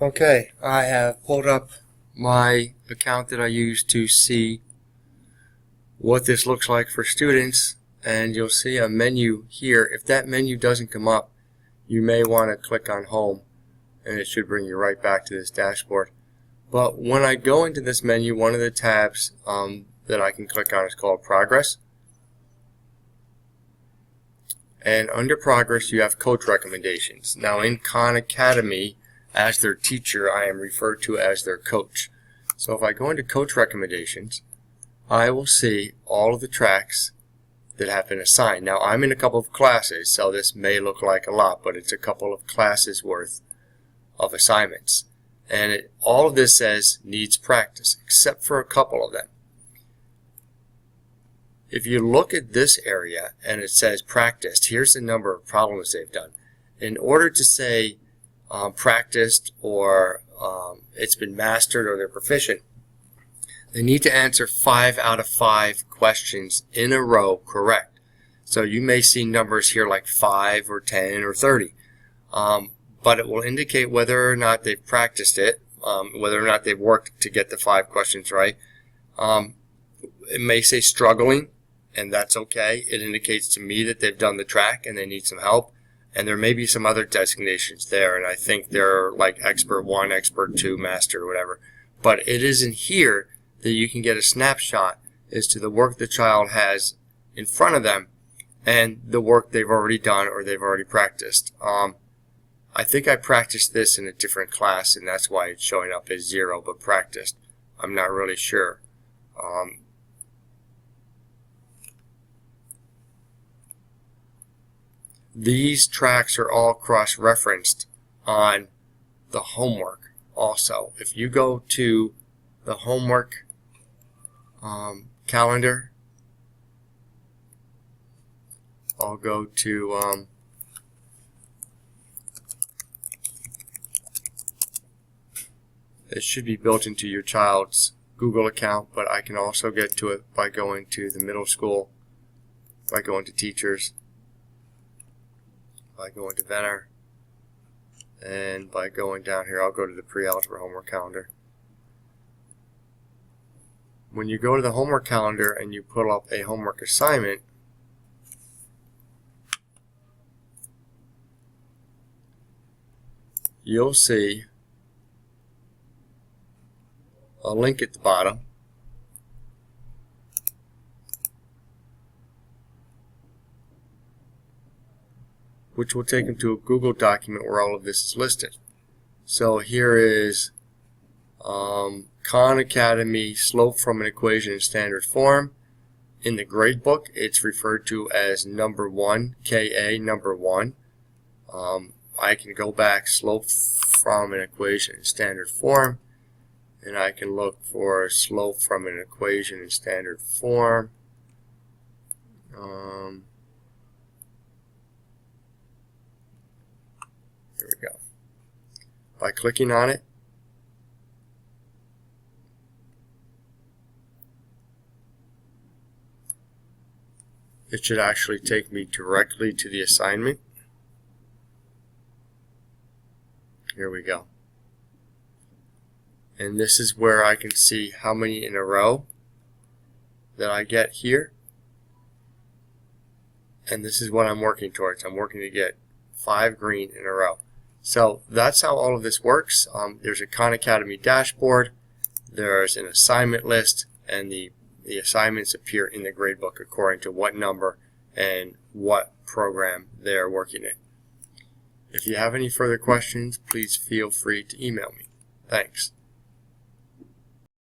Okay, I have pulled up my account that I use to see what this looks like for students, and you'll see a menu here. If that menu doesn't come up, you may want to click on Home and it should bring you right back to this dashboard. But when I go into this menu, one of the tabs that I can click on is called Progress. And under Progress you have coach recommendations. Now in Khan Academy, as their teacher, I am referred to as their coach. So if I go into coach recommendations, I will see all of the tracks that have been assigned. Now I'm in a couple of classes, so this may look like a lot, but it's a couple of classes worth of assignments. And all of this says needs practice, except for a couple of them. If you look at this area and it says practiced, here's the number of problems they've done. In order to say practiced or it's been mastered or they're proficient, they need to answer 5 out of 5 questions in a row correct. So you may see numbers here like 5 or 10 or 30. But it will indicate whether or not they've practiced it, whether or not they've worked to get the 5 questions right. It may say struggling, and that's okay. It indicates to me that they've done the track and they need some help. And there may be some other designations there, and I think they're like Expert 1, Expert 2, Master, or whatever. But it is in here that you can get a snapshot as to the work the child has in front of them and the work they've already done or they've already practiced. I think I practiced this in a different class, and that's why it's showing up as 0, but practiced. I'm not really sure. These tracks are all cross-referenced on the homework also. If you go to the homework calendar, I'll go to it should be built into your child's Google account, but I can also get to it by going to the middle school, by going to teachers, by going to Venner, and by going down here I'll go to the pre-algebra homework calendar. When you go to the homework calendar and you pull up a homework assignment, you'll see a link at the bottom which will take them to a Google document where all of this is listed. So here is Khan Academy slope from an equation in standard form. In the gradebook, it's referred to as number 1, KA number 1. I can go back slope from an equation in standard form, and I can look for slope from an equation in standard form. Here we go. By clicking on it, it should actually take me directly to the assignment. Here we go. And this is where I can see how many in a row that I get here. And this is what I'm working towards. I'm working to get 5 green in a row. So that's how all of this works. There's a Khan Academy dashboard, there's an assignment list, and the assignments appear in the gradebook according to what number and what program they're working in. If you have any further questions, please feel free to email me. Thanks.